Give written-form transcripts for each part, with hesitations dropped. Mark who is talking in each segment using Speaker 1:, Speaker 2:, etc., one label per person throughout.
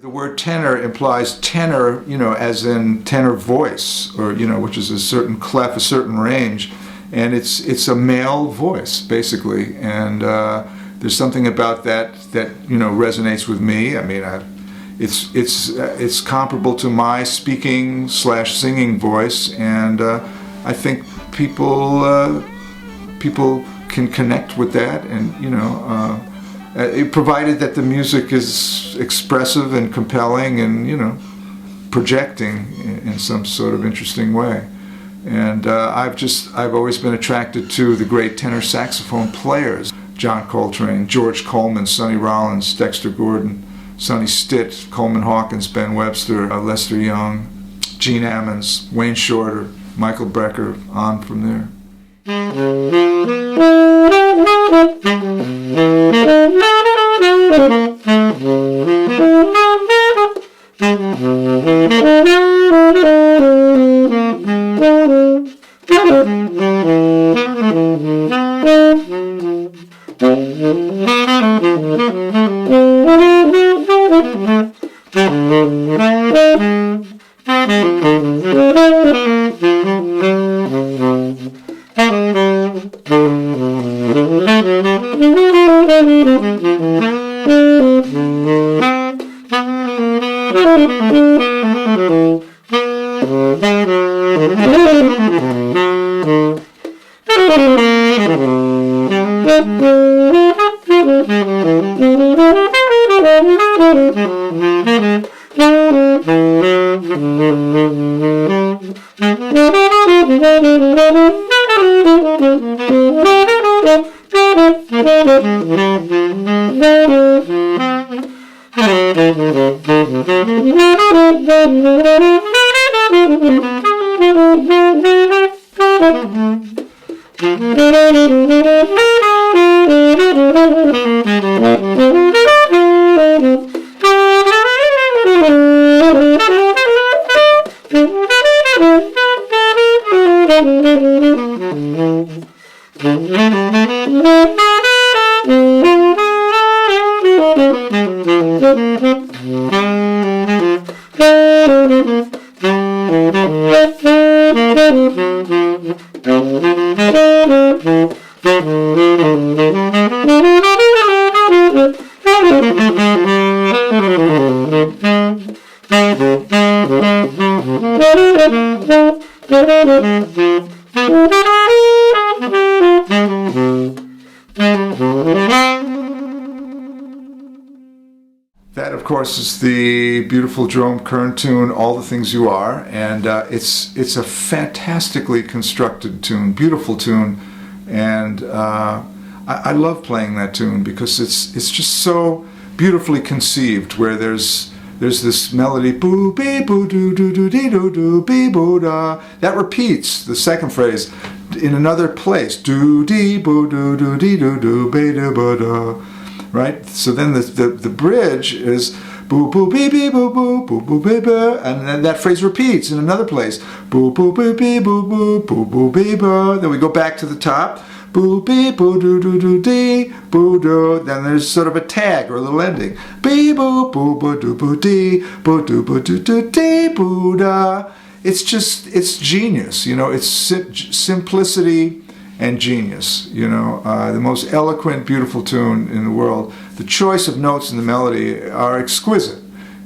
Speaker 1: The word tenor implies tenor, as in tenor voice, or, which is a certain clef, a certain range. And it's a male voice, basically. And there's something about that resonates with me. I mean, it's comparable to my speaking/singing voice. And I think people can connect with that, and, provided that the music is expressive and compelling and, projecting in some sort of interesting way. And I've always been attracted to the great tenor saxophone players: John Coltrane, George Coleman, Sonny Rollins, Dexter Gordon, Sonny Stitt, Coleman Hawkins, Ben Webster, Lester Young, Gene Ammons, Wayne Shorter, Michael Brecker, on from there. That, of course, is the beautiful Jerome Kern tune, "All the Things You Are," and it's a fantastically constructed tune, beautiful tune, and I love playing that tune because it's just so beautifully conceived. Where there's this melody, boo bee boo doo doo doo dee doo doo bee boo da, that repeats the second phrase in another place, doo dee boo doo doo dee doo doo bee doo boo da. Right? So then the bridge is boo boo bee bee boo boo boo boo bee boo, and then that phrase repeats in another place, boo boo bee bee boo boo boo boo bee boo. Then we go back to the top, boo bee boo doo doo doo dee boo doo. Then there's sort of a tag or a little ending, bee boo boo boo doo boo dee boo doo boo doo doo dee boo da. It's genius, it's simplicity and genius, the most eloquent, beautiful tune in the world. The choice of notes in the melody are exquisite.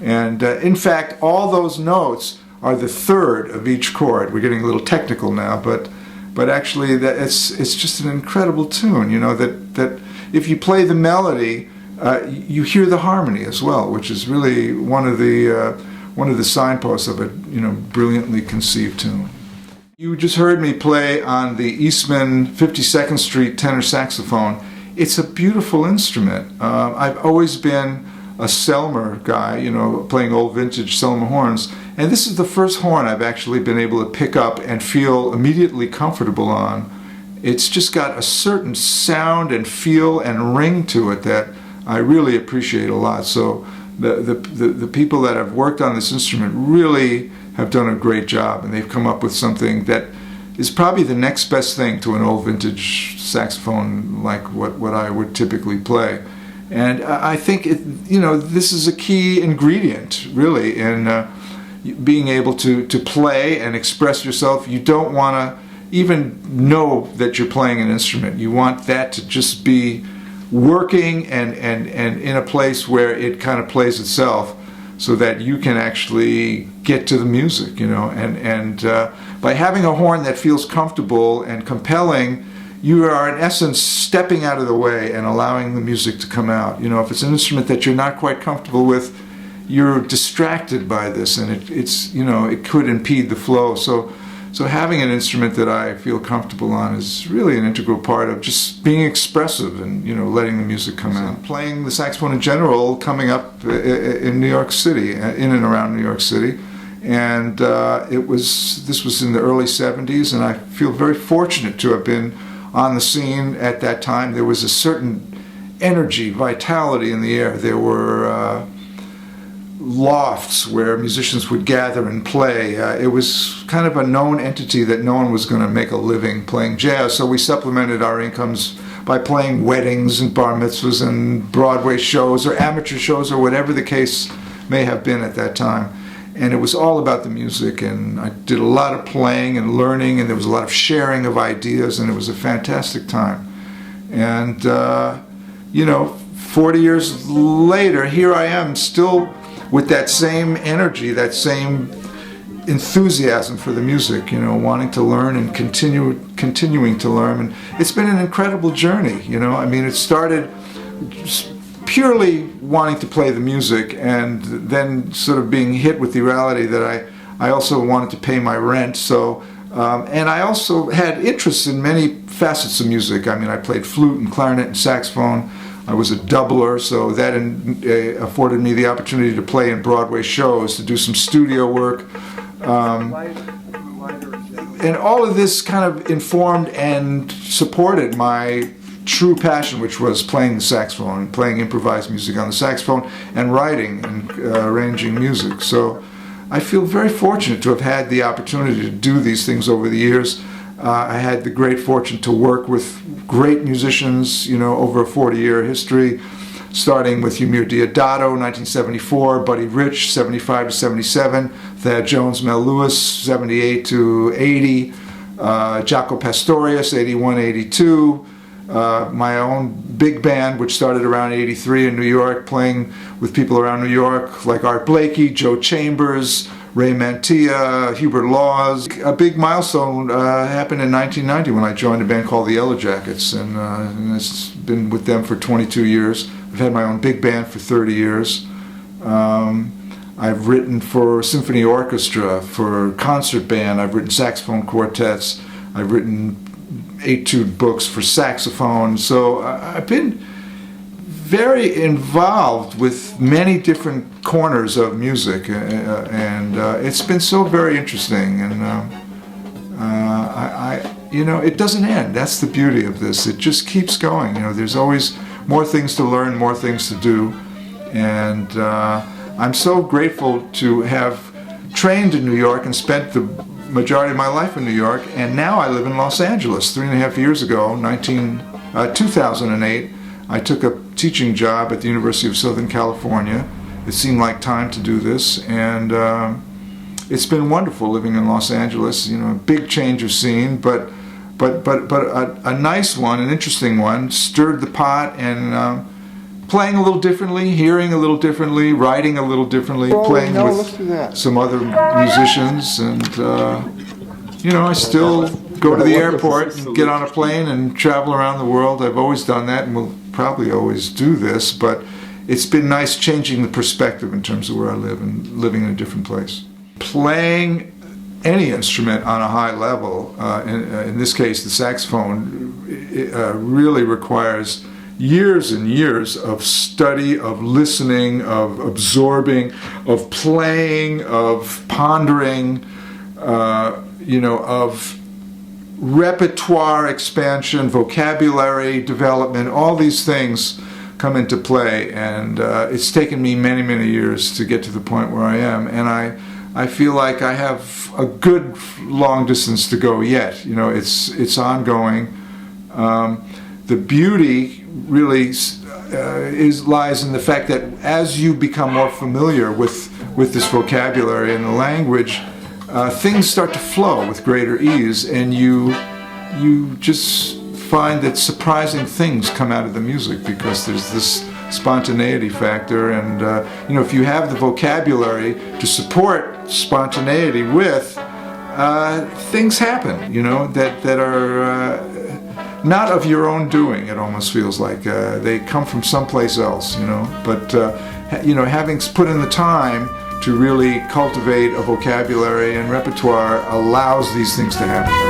Speaker 1: And in fact, all those notes are the third of each chord. We're getting a little technical now, but actually it's just an incredible tune, that if you play the melody, you hear the harmony as well, which is really one of the signposts of a brilliantly conceived tune. You just heard me play on the Eastman 52nd Street tenor saxophone. It's a beautiful instrument. I've always been a Selmer guy, playing old vintage Selmer horns, and this is the first horn I've actually been able to pick up and feel immediately comfortable on. It's just got a certain sound and feel and ring to it that I really appreciate a lot. So the people that have worked on this instrument really have done a great job, and they've come up with something that is probably the next best thing to an old vintage saxophone like what I would typically play. And I think this is a key ingredient, really, in being able to play and express yourself. You don't want to even know that you're playing an instrument. You want that to just be working and in a place where it kind of plays itself, so that you can actually get to the music, and by having a horn that feels comfortable and compelling, you are in essence stepping out of the way and allowing the music to come out. If it's an instrument that you're not quite comfortable with, you're distracted by this, and it could impede the flow. So having an instrument that I feel comfortable on is really an integral part of just being expressive and letting the music come out. Playing the saxophone in general, coming up in New York City, in and around New York City, and this was in the early '70s, and I feel very fortunate to have been on the scene at that time. There was a certain energy, vitality in the air. There were lofts where musicians would gather and play. It was kind of a known entity that no one was going to make a living playing jazz, so we supplemented our incomes by playing weddings and bar mitzvahs and Broadway shows or amateur shows or whatever the case may have been at that time. And it was all about the music, and I did a lot of playing and learning, and there was a lot of sharing of ideas, and it was a fantastic time. And 40 years later, here I am still with that same energy, that same enthusiasm for the music, wanting to learn and continuing to learn. And it's been an incredible journey, it started purely wanting to play the music, and then sort of being hit with the reality that I also wanted to pay my rent. So, and I also had interests in many facets of music. I played flute and clarinet and saxophone. I was a doubler, so that afforded me the opportunity to play in Broadway shows, to do some studio work. And all of this kind of informed and supported my true passion, which was playing the saxophone and playing improvised music on the saxophone and writing and arranging music. So I feel very fortunate to have had the opportunity to do these things over the years. I had the great fortune to work with great musicians, over a 40-year history, starting with Ymir Deodato, 1974, Buddy Rich, 75 to 77, Thad Jones, Mel Lewis, 78 to 80, Jaco Pastorius, 81, 82, my own big band, which started around 83 in New York, playing with people around New York like Art Blakey, Joe Chambers, Ray Mantilla, Hubert Laws. A big milestone happened in 1990 when I joined a band called the Yellow Jackets, and it's been with them for 22 years. I've had my own big band for 30 years. I've written for symphony orchestra, for concert band. I've written saxophone quartets. I've written etude books for saxophone. So I've been very involved with many different corners of music, and it's been so very interesting. And it doesn't end. That's the beauty of this. It just keeps going. There's always more things to learn, more things to do, and I'm so grateful to have trained in New York and spent the majority of my life in New York, and now I live in Los Angeles. 3.5 years ago, 2008, I took a teaching job at the University of Southern California. It seemed like time to do this, and it's been wonderful living in Los Angeles. A big change of scene, but a nice one, an interesting one. Stirred the pot, and playing a little differently, hearing a little differently, writing a little differently, playing with some other musicians, and I still go to the airport and get on a plane and travel around the world. I've always done that, and will probably always do this, but it's been nice changing the perspective in terms of where I live and living in a different place. Playing any instrument on a high level, in this case the saxophone, really requires years and years of study, of listening, of absorbing, of playing, of pondering, of repertoire expansion, vocabulary development. All these things come into play, and it's taken me many, many years to get to the point where I am, and I feel like I have a good long distance to go yet. It's ongoing. The beauty really lies in the fact that as you become more familiar with this vocabulary and the language, things start to flow with greater ease, and you just find that surprising things come out of the music because there's this spontaneity factor. And if you have the vocabulary to support spontaneity with, things happen, that are not of your own doing. It almost feels like they come from someplace else, but having put in the time to really cultivate a vocabulary and repertoire allows these things to happen.